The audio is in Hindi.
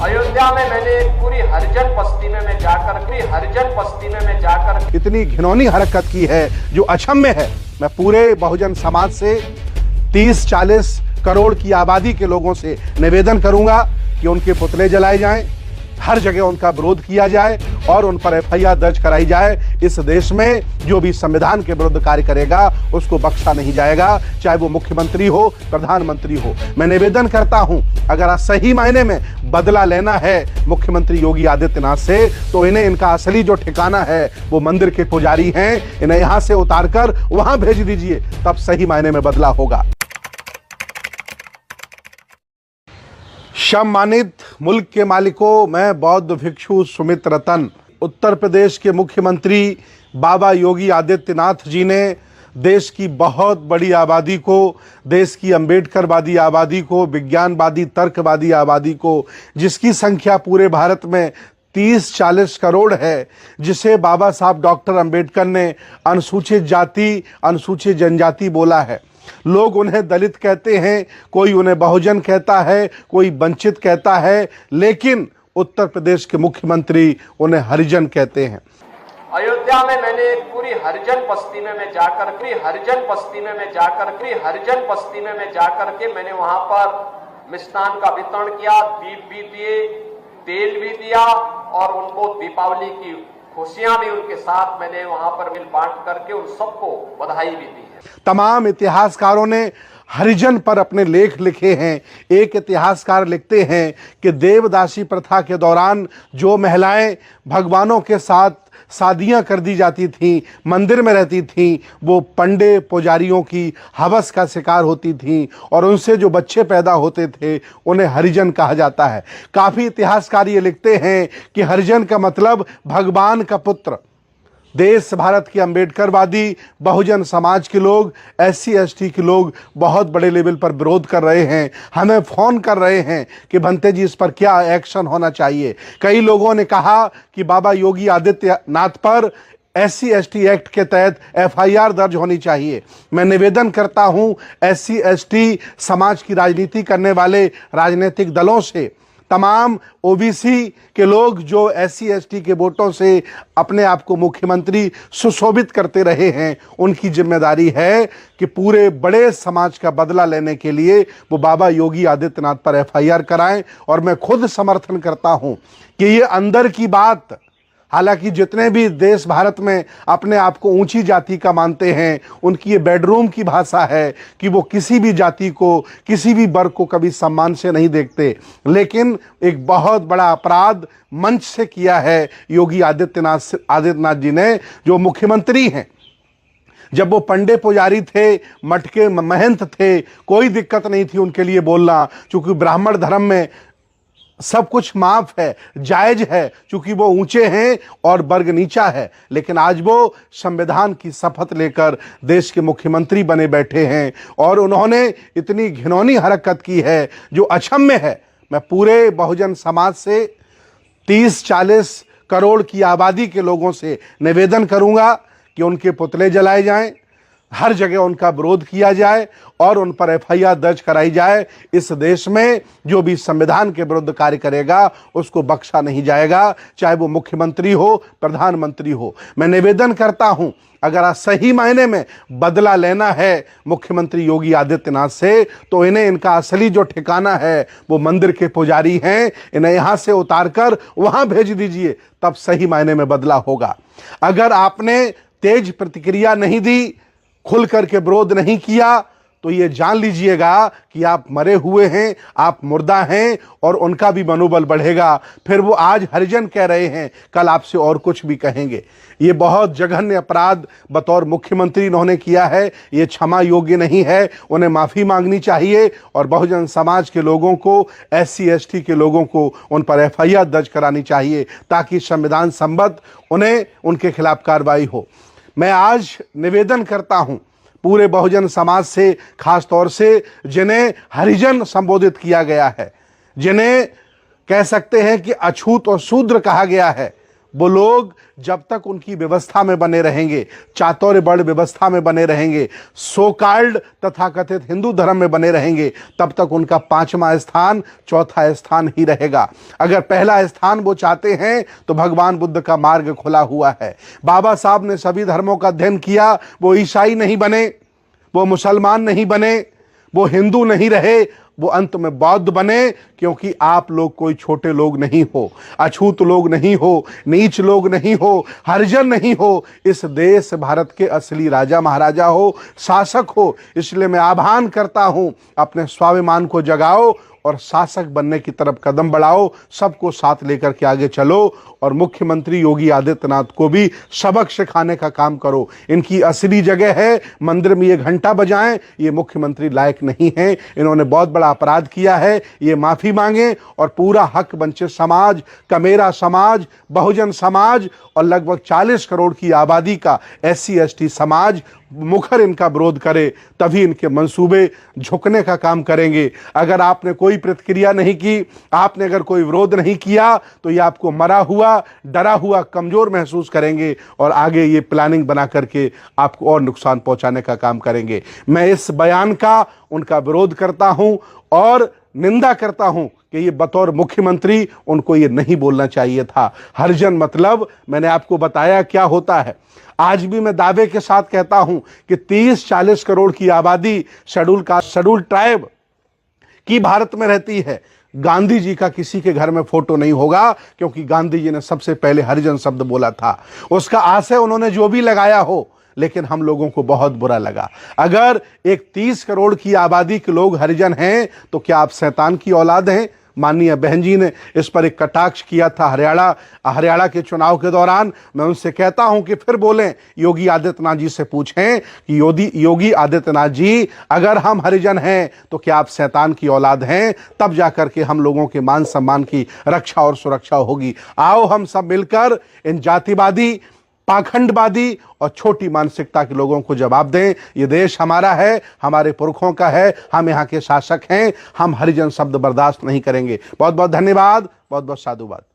अयोध्या में मैंने पूरी हरिजन बस्ती में मैं जाकर इतनी घिनौनी हरकत की है जो अक्षम्य है। मैं पूरे बहुजन समाज से 30-40 करोड़ की आबादी के लोगों से निवेदन करूंगा कि उनके पुतले जलाए जाएं, हर जगह उनका विरोध किया जाए और उन पर एफआईआर दर्ज कराई जाए। इस देश में जो भी संविधान के विरुद्ध कार्य करेगा उसको बख्शा नहीं जाएगा, चाहे वो मुख्यमंत्री हो, प्रधानमंत्री हो। मैं निवेदन करता हूं, अगर सही मायने में बदला लेना है मुख्यमंत्री योगी आदित्यनाथ से, तो इन्हें इनका असली जो ठिकाना है वो मंदिर के पुजारी हैं, इन्हें यहां से उतारकर वहां भेज दीजिए, तब सही मायने में बदला होगा। सम्मानित मुल्क के मालिकों, मैं बौद्ध भिक्षु सुमित रतन, उत्तर प्रदेश के मुख्यमंत्री बाबा योगी आदित्यनाथ जी ने देश की बहुत बड़ी आबादी को, देश की अंबेडकरवादी आबादी को, विज्ञानवादी तर्कवादी आबादी को, जिसकी संख्या पूरे भारत में 30-40 करोड़ है, जिसे बाबा साहब डॉक्टर अंबेडकर ने अनुसूचित जाति, अनुसूचित जनजाति बोला है। लोग उन्हें दलित कहते हैं, कोई उन्हें बहुजन कहता है, कोई वंचित कहता है, लेकिन उत्तर प्रदेश के मुख्यमंत्री उन्हें हरिजन कहते हैं। अयोध्या में मैंने पूरी हरिजन बस्ती में मैं जाकर के मैंने वहां पर मिष्ठान का वितरण किया, दीप भी दिए, तेल भी दिया और उनको दीपावली की खुशियां भी उनके साथ मैंने वहां पर मिल बांट करके उन सबको बधाई भी दी है। तमाम इतिहासकारों ने हरिजन पर अपने लेख लिखे हैं। एक इतिहासकार लिखते हैं कि देवदासी प्रथा के दौरान जो महिलाएं भगवानों के साथ शादियां कर दी जाती थीं, मंदिर में रहती थीं, वो पंडे पुजारियों की हवस का शिकार होती थीं और उनसे जो बच्चे पैदा होते थे उन्हें हरिजन कहा जाता है। काफ़ी इतिहासकार ये लिखते हैं कि हरिजन का मतलब भगवान का पुत्र। देश भारत के अंबेडकरवादी बहुजन समाज के लोग, SC ST के लोग बहुत बड़े लेवल पर विरोध कर रहे हैं, हमें फ़ोन कर रहे हैं कि भंते जी इस पर क्या एक्शन होना चाहिए। कई लोगों ने कहा कि बाबा योगी आदित्यनाथ पर SC ST एक्ट के तहत FIR दर्ज होनी चाहिए। मैं निवेदन करता हूं SC ST समाज की राजनीति करने वाले राजनीतिक दलों से, तमाम OBC के लोग जो SC ST के वोटों से अपने आप को मुख्यमंत्री सुशोभित करते रहे हैं, उनकी जिम्मेदारी है कि पूरे बड़े समाज का बदला लेने के लिए वो बाबा योगी आदित्यनाथ पर FIR कराएं। और मैं खुद समर्थन करता हूं कि ये अंदर की बात, हालांकि जितने भी देश भारत में अपने आप को ऊंची जाति का मानते हैं, उनकी ये बेडरूम की भाषा है कि वो किसी भी जाति को, किसी भी वर्ग को कभी सम्मान से नहीं देखते। लेकिन एक बहुत बड़ा अपराध मंच से किया है योगी आदित्यनाथ जी ने, जो मुख्यमंत्री हैं। जब वो पंडे पुजारी थे, मठ के महंत थे, कोई दिक्कत नहीं थी उनके लिए बोलना, क्योंकि ब्राह्मण धर्म में सब कुछ माफ है, जायज है, क्योंकि वो ऊंचे हैं और वर्ग नीचा है। लेकिन आज वो संविधान की शपथ लेकर देश के मुख्यमंत्री बने बैठे हैं और उन्होंने इतनी घिनौनी हरकत की है जो अक्षम्य है। मैं पूरे बहुजन समाज से 30-40 करोड़ की आबादी के लोगों से निवेदन करूंगा कि उनके पुतले जलाए जाएं, हर जगह उनका विरोध किया जाए और उन पर FIR दर्ज कराई जाए। इस देश में जो भी संविधान के विरुद्ध कार्य करेगा उसको बख्शा नहीं जाएगा, चाहे वो मुख्यमंत्री हो, प्रधानमंत्री हो। मैं निवेदन करता हूं, अगर सही मायने में बदला लेना है मुख्यमंत्री योगी आदित्यनाथ से, तो इन्हें इनका असली जो ठिकाना है वो मंदिर के पुजारी हैं, इन्हें यहां से उतारकर वहां भेज दीजिए, तब सही मायने में बदला होगा। अगर आपने तेज प्रतिक्रिया नहीं दी, खुल करके विरोध नहीं किया, तो ये जान लीजिएगा कि आप मरे हुए हैं, आप मुर्दा हैं और उनका भी मनोबल बढ़ेगा। फिर वो आज हरिजन कह रहे हैं, कल आपसे और कुछ भी कहेंगे। ये बहुत जघन्य अपराध बतौर मुख्यमंत्री इन्होंने किया है, ये क्षमा योग्य नहीं है, उन्हें माफ़ी मांगनी चाहिए और बहुजन समाज के लोगों को, SC ST के लोगों को उन पर FIR दर्ज करानी चाहिए, ताकि संविधान सम्मत उन्हें उनके खिलाफ कार्रवाई हो। मैं आज निवेदन करता हूं पूरे बहुजन समाज से, खास तौर से जिन्हें हरिजन संबोधित किया गया है, जिन्हें कह सकते हैं कि अछूत और शूद्र कहा गया है, वो लोग जब तक उनकी व्यवस्था में बने रहेंगे, चातुर्य बड़ व्यवस्था में बने रहेंगे, सो कॉल्ड तथाकथित हिंदू धर्म में बने रहेंगे, तब तक उनका 5वां स्थान 4था स्थान ही रहेगा। अगर पहला स्थान वो चाहते हैं तो भगवान बुद्ध का मार्ग खुला हुआ है। बाबा साहब ने सभी धर्मों का अध्ययन किया, वो ईसाई नहीं बने, वो मुसलमान नहीं बने, वो हिंदू नहीं रहे, वो अंत में बौद्ध बने, क्योंकि आप लोग कोई छोटे लोग नहीं हो, अछूत लोग नहीं हो, नीच लोग नहीं हो, हरिजन नहीं हो, इस देश भारत के असली राजा महाराजा हो, शासक हो। इसलिए मैं आह्वान करता हूं, अपने स्वाभिमान को जगाओ और शासक बनने की तरफ कदम बढ़ाओ, सबको साथ लेकर के आगे चलो और मुख्यमंत्री योगी आदित्यनाथ को भी सबक सिखाने का काम करो। इनकी असली जगह है मंदिर में ये घंटा बजाएं, ये मुख्यमंत्री लायक नहीं है। इन्होंने बहुत बड़ा अपराध किया है, ये माफी मांगे और पूरा हक वंचित समाज, कमेरा समाज, बहुजन समाज और लगभग 40 करोड़ की आबादी का SC ST समाज मुखर इनका विरोध करे, तभी इनके मंसूबे झुकने का काम करेंगे। अगर आपने कोई प्रतिक्रिया नहीं की, आपने अगर कोई विरोध नहीं किया, तो ये आपको मरा हुआ, डरा हुआ, कमजोर महसूस करेंगे और आगे ये प्लानिंग बना करके आपको और नुकसान पहुंचाने का काम करेंगे। मैं इस बयान का उनका विरोध करता हूं और निंदा करता हूं कि ये बतौर मुख्यमंत्री उनको ये नहीं बोलना चाहिए था। हरिजन मतलब मैंने आपको बताया क्या होता है। आज भी मैं दावे के साथ कहता हूं कि 30-40 करोड़ की आबादी शेड्यूल कास्ट, शेड्यूल ट्राइब की भारत में रहती है। गांधी जी का किसी के घर में फोटो नहीं होगा, क्योंकि गांधी जी ने सबसे पहले हरिजन शब्द बोला था। उसका आशय उन्होंने जो भी लगाया हो, लेकिन हम लोगों को बहुत बुरा लगा। अगर एक 30 करोड़ की आबादी के लोग हरिजन हैं, तो क्या आप शैतान की औलाद हैं? माननीय बहन जी ने इस पर एक कटाक्ष किया था हरियाणा के चुनाव के दौरान। मैं उनसे कहता हूं कि फिर बोलें, योगी आदित्यनाथ जी से पूछें कि योगी आदित्यनाथ जी, अगर हम हरिजन हैं तो क्या आप शैतान की औलाद हैं? तब जाकर के हम लोगों के मान सम्मान की रक्षा और सुरक्षा होगी। आओ हम सब मिलकर इन जातिवादी, पाखंडवादी और छोटी मानसिकता के लोगों को जवाब दें। ये देश हमारा है, हमारे पुरखों का है, हम यहाँ के शासक हैं, हम हरिजन शब्द बर्दाश्त नहीं करेंगे। बहुत बहुत धन्यवाद, बहुत बहुत साधुवाद।